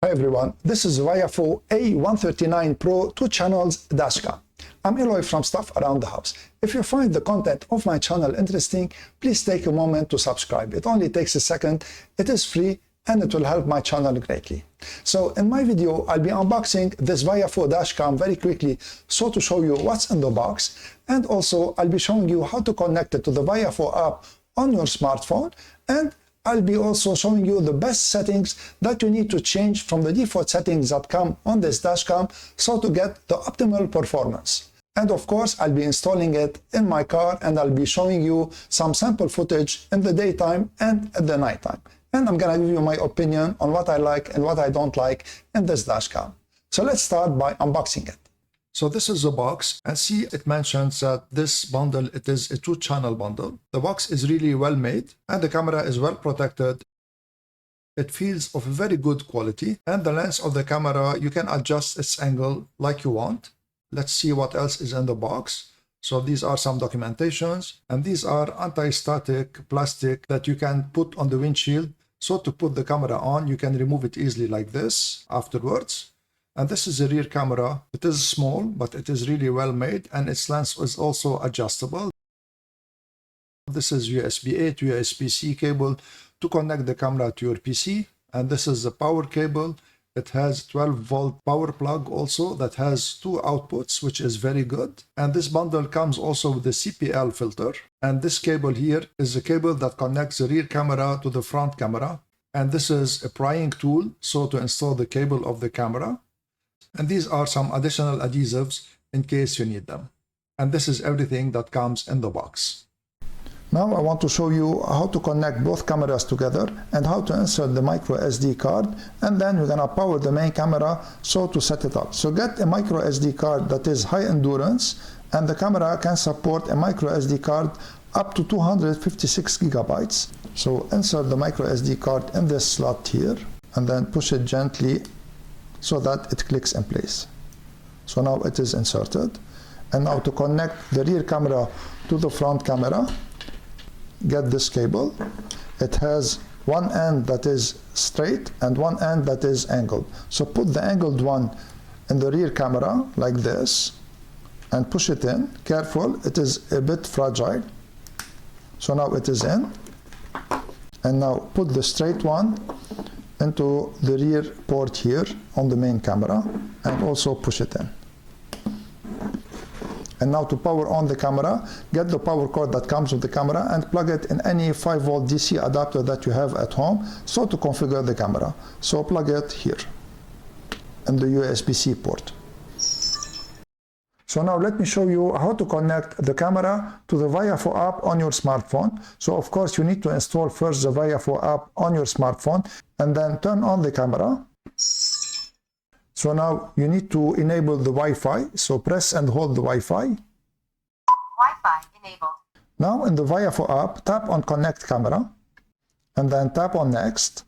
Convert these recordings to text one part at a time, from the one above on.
Hi everyone, this is VIOFO A139 Pro 2 channels dashcam. I'm Eloy from Stuff Around the House. If you find the content of my channel interesting, please take a moment to subscribe. It only takes a second, it is free, and it will help my channel greatly. So in my video, I'll be unboxing this VIOFO dashcam very quickly, so to show you what's in the box, and also I'll be showing you how to connect it to the VIOFO app on your smartphone, and I'll be also showing you the best settings that you need to change from the default settings that come on this dashcam so to get the optimal performance. And of course, I'll be installing it in my car and I'll be showing you some sample footage in the daytime and at the nighttime. And I'm gonna give you my opinion on what I like and what I don't like in this dashcam. So let's start by unboxing it. So this is the box, and see it mentions that this bundle, it is a 2-channel bundle. The box is really well made and the camera is well protected. It feels of very good quality, and the lens of the camera, you can adjust its angle like you want. Let's see what else is in the box. So these are some documentations, and these are anti-static plastic that you can put on the windshield. So to put the camera on, you can remove it easily like this afterwards. And this is a rear camera. It is small, but it is really well made, and its lens is also adjustable. This is USB-A to USB-C cable to connect the camera to your PC, and this is the power cable. It has 12-volt power plug also that has 2 outputs, which is very good. And this bundle comes also with the CPL filter. And this cable here is the cable that connects the rear camera to the front camera. And this is a prying tool, so to install the cable of the camera. And these are some additional adhesives in case you need them. And this is everything that comes in the box. Now I want to show you how to connect both cameras together and how to insert the micro SD card, and then we're gonna power the main camera so to set it up. So get a micro SD card that is high endurance, and the camera can support a micro SD card up to 256 gigabytes. So insert the micro SD card in this slot here and then push it gently so that it clicks in place. So now it is inserted. And now to connect the rear camera to the front camera, get this cable. It has one end that is straight and one end that is angled. So put the angled one in the rear camera like this and push it in. Careful, it is a bit fragile. So now it is in. And now put the straight one into the rear port here on the main camera and also push it in. And now to power on the camera, get the power cord that comes with the camera and plug it in any 5-volt DC adapter that you have at home, so to configure the camera. So plug it here in the USB-C port. So now let me show you how to connect the camera to the VIOFO app on your smartphone. So of course you need to install first the VIOFO app on your smartphone and then turn on the camera. So now you need to enable the Wi-Fi. So press and hold the Wi-Fi. Wi-Fi enabled. Now in the VIOFO app, tap on Connect Camera and then tap on Next.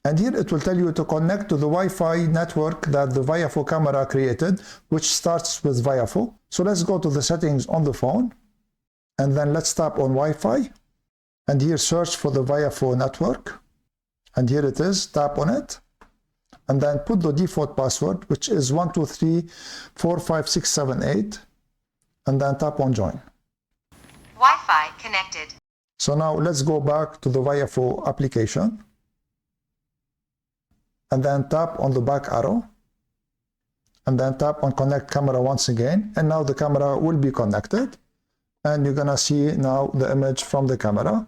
And here it will tell you to connect to the Wi-Fi network that the VIOFO camera created, which starts with VIOFO. So let's go to the settings on the phone and then let's tap on Wi-Fi and here search for the VIOFO network. And here it is, tap on it. And then put the default password, which is 123456778, and then tap on join. Wi-Fi connected. So now let's go back to the VIOFO application and then tap on the back arrow and then tap on connect camera once again, and now the camera will be connected and you're gonna see now the image from the camera.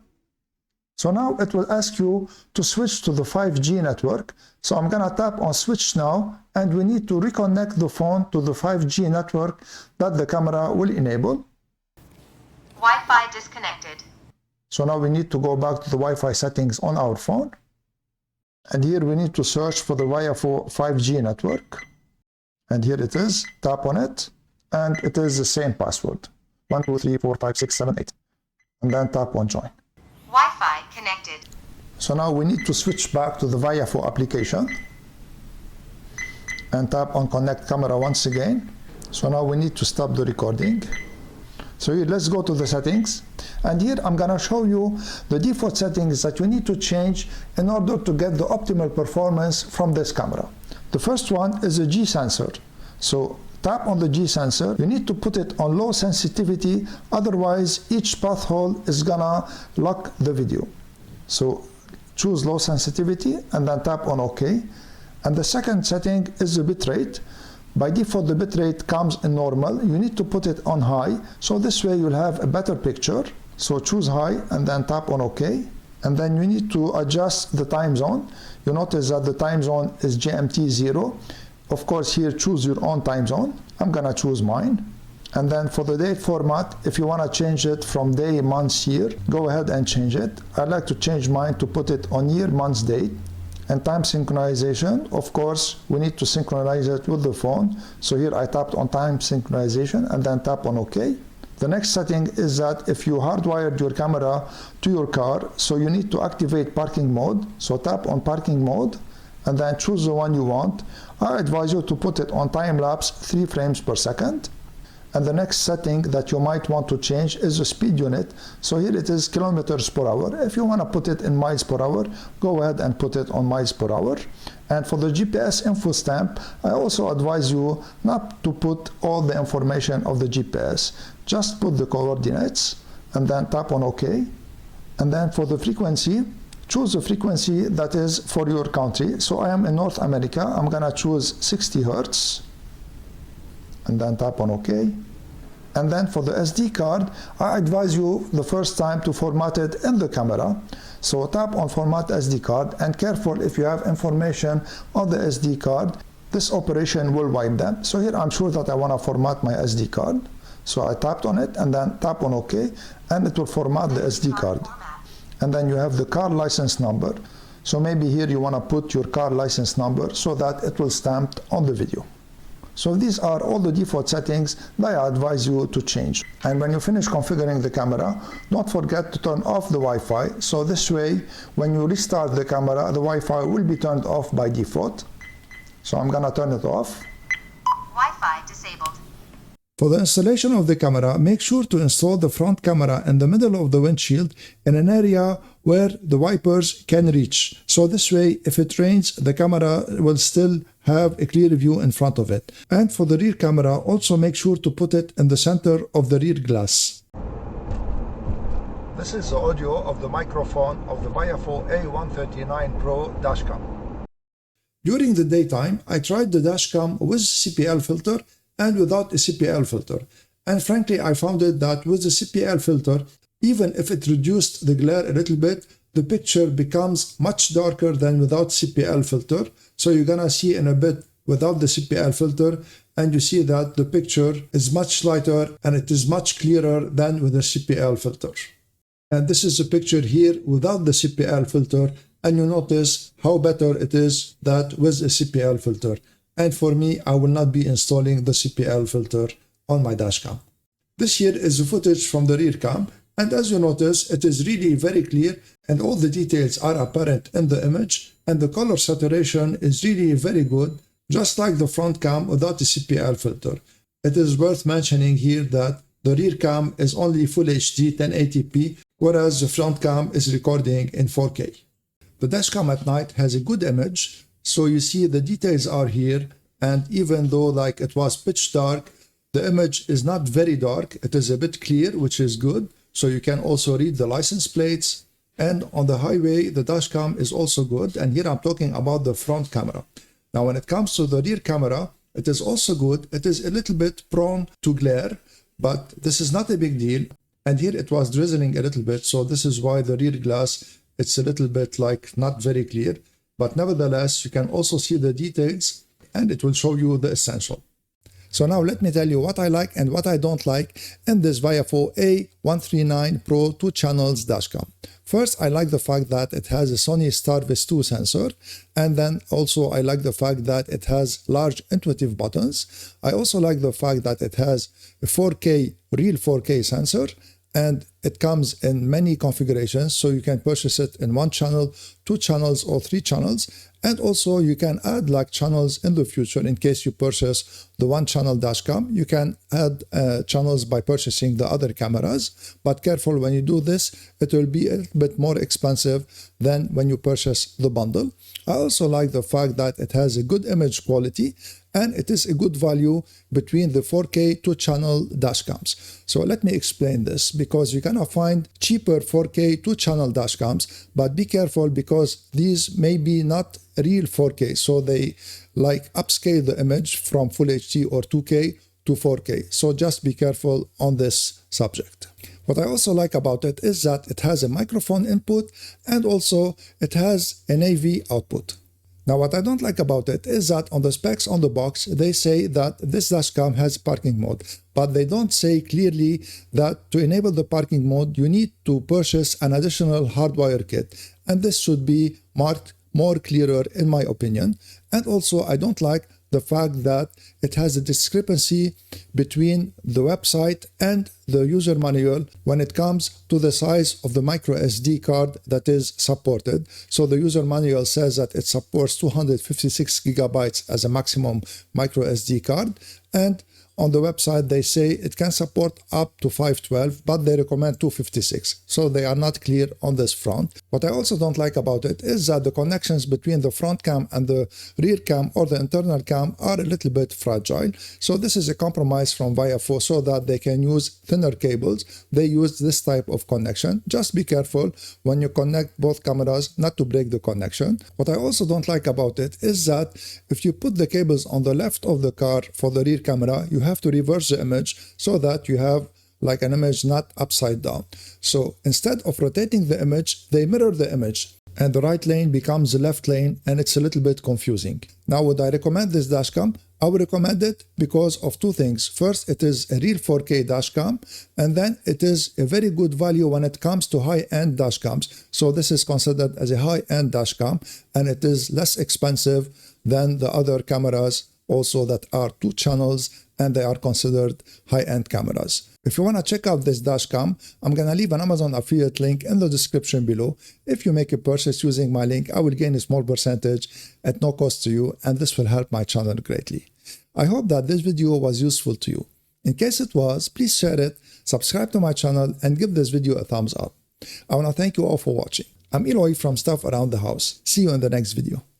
So now it will ask you to switch to the 5G network. So I'm gonna tap on switch now, and we need to reconnect the phone to the 5G network that the camera will enable. Wi-Fi disconnected. So now we need to go back to the Wi-Fi settings on our phone. And here we need to search for the VIOFO 5G network. And here it is, tap on it, and it is the same password, 123456778. And then tap on join. Wi-Fi connected. So now we need to switch back to the VIOFO application and tap on connect camera once again. So now we need to stop the recording. So here, let's go to the settings And here I'm gonna show you the default settings that you need to change in order to get the optimal performance from this camera. The first one is the G sensor. So tap on the G sensor. You need to put it on low sensitivity, otherwise each path hole is gonna lock the video. So choose low sensitivity and then tap on OK. And the second setting is the bitrate. By default, the bitrate comes in normal. You need to put it on high, so this way you'll have a better picture. So choose high and then tap on OK. And then you need to adjust the time zone. You notice that the time zone is GMT 0. Of course, here choose your own time zone. I'm gonna choose mine. And then for the date format, if you wanna change it from day, months, year, go ahead and change it. I like to change mine to put it on year, months, date. And time synchronization, of course, we need to synchronize it with the phone. So here I tapped on time synchronization and then tap on OK. The next setting is that if you hardwired your camera to your car, so you need to activate parking mode. So tap on parking mode and then choose the one you want. I advise you to put it on time lapse 3 frames per second. And the next setting that you might want to change is the speed unit. So here it is kilometers per hour. If you want to put it in miles per hour, go ahead and put it on miles per hour. And for the GPS info stamp, I also advise you not to put all the information of the GPS. Just put the coordinates and then tap on OK. And then for the frequency, choose a frequency that is for your country. So I am in North America. I'm gonna choose 60 Hertz. And then tap on OK. And then for the SD card, I advise you the first time to format it in the camera. So tap on Format SD card and careful if you have information on the SD card, this operation will wipe them. So here I'm sure that I want to format my SD card. So I tapped on it and then tap on OK and it will format the SD card. And then you have the car license number. So maybe here you want to put your car license number so that it will stamp on the video. So these are all the default settings that I advise you to change. And when you finish configuring the camera, don't forget to turn off the Wi-Fi. So this way, when you restart the camera, the Wi-Fi will be turned off by default. So I'm gonna turn it off. Wi-Fi disabled. For the installation of the camera, make sure to install the front camera in the middle of the windshield in an area where the wipers can reach. So this way, if it rains, the camera will still have a clear view in front of it. And for the rear camera, also make sure to put it in the center of the rear glass. This is the audio of the microphone of the VIOFO A139 Pro dashcam. During the daytime, I tried the dashcam with CPL filter and without a CPL filter. And frankly, I found it that with the CPL filter, even if it reduced the glare a little bit, the picture becomes much darker than without CPL filter. So you're gonna see in a bit without the CPL filter, and you see that the picture is much lighter and it is much clearer than with the CPL filter. And this is a picture here without the CPL filter, and you notice how better it is that with a CPL filter. And for me, I will not be installing the CPL filter on my dashcam. This here is the footage from the rear cam, and as you notice, it is really very clear and all the details are apparent in the image, and the color saturation is really very good, just like the front cam without the CPL filter. It is worth mentioning here that the rear cam is only Full HD 1080p, whereas the front cam is recording in 4K. The dashcam at night has a good image. So you see the details are here, and even though like it was pitch dark, the image is not very dark. It is a bit clear, which is good. So you can also read the license plates. And on the highway, the dashcam is also good. And here I'm talking about the front camera. Now, when it comes to the rear camera, it is also good. It is a little bit prone to glare, but this is not a big deal. And here it was drizzling a little bit. So this is why the rear glass, it's a little bit like not very clear. But nevertheless, you can also see the details and it will show you the essential. So now let me tell you what I like and what I don't like in this VIOFO A139 Pro 2 channels dashcam. First, I like the fact that it has a Sony STARVIS 2 sensor, and then also I like the fact that it has large intuitive buttons. I also like the fact that it has a 4K, real 4K sensor, and it comes in many configurations, so you can purchase it in 1 channel, 2 channels, or 3 channels. And also you can add like channels in the future in case you purchase the 1-channel dashcam. You can add channels by purchasing the other cameras, but careful when you do this, it will be a little bit more expensive than when you purchase the bundle. I also like the fact that it has a good image quality and it is a good value between the 4K 2-channel dashcams. So let me explain this, because you cannot find cheaper 4K 2-channel dashcams, but be careful because these may be not real 4K, so they like upscale the image from Full HD or 2K to 4K. So just be careful on this subject. What I also like about it is that it has a microphone input and also it has an AV output. Now, what I don't like about it is that on the specs on the box, they say that this dashcam has parking mode, but they don't say clearly that to enable the parking mode, you need to purchase an additional hardwire kit. And this should be marked more clearer in my opinion. And also, I don't like the fact that it has a discrepancy between the website and the user manual when it comes to the size of the micro SD card that is supported. So the user manual says that it supports 256 gigabytes as a maximum micro SD card, and on the website they say it can support up to 512, but they recommend 256. So they are not clear on this front. What I also don't like about it is that the connections between the front cam and the rear cam or the internal cam are a little bit fragile. So this is a compromise from VIOFO so that they can use thinner cables. They use this type of connection. Just be careful when you connect both cameras not to break the connection. What I also don't like about it is that if you put the cables on the left of the car for the rear camera, you have to reverse the image so that you have like an image not upside down. So instead of rotating the image, they mirror the image and the right lane becomes the left lane, and it's a little bit confusing. Now, would I recommend this dashcam? I would recommend it because of 2 things. First, it is a real 4K dashcam, and then it is a very good value when it comes to high-end dashcams. So this is considered as a high-end dashcam, and it is less expensive than the other cameras also that are 2 channels and they are considered high-end cameras. If you want to check out this dashcam, I'm going to leave an Amazon affiliate link in the description below. If you make a purchase using my link, I will gain a small percentage at no cost to you, and this will help my channel greatly. I hope that this video was useful to you. In case it was, please share it, subscribe to my channel, and give this video a thumbs up. I want to thank you all for watching. I'm Eloy from Stuff Around the House. See you in the next video.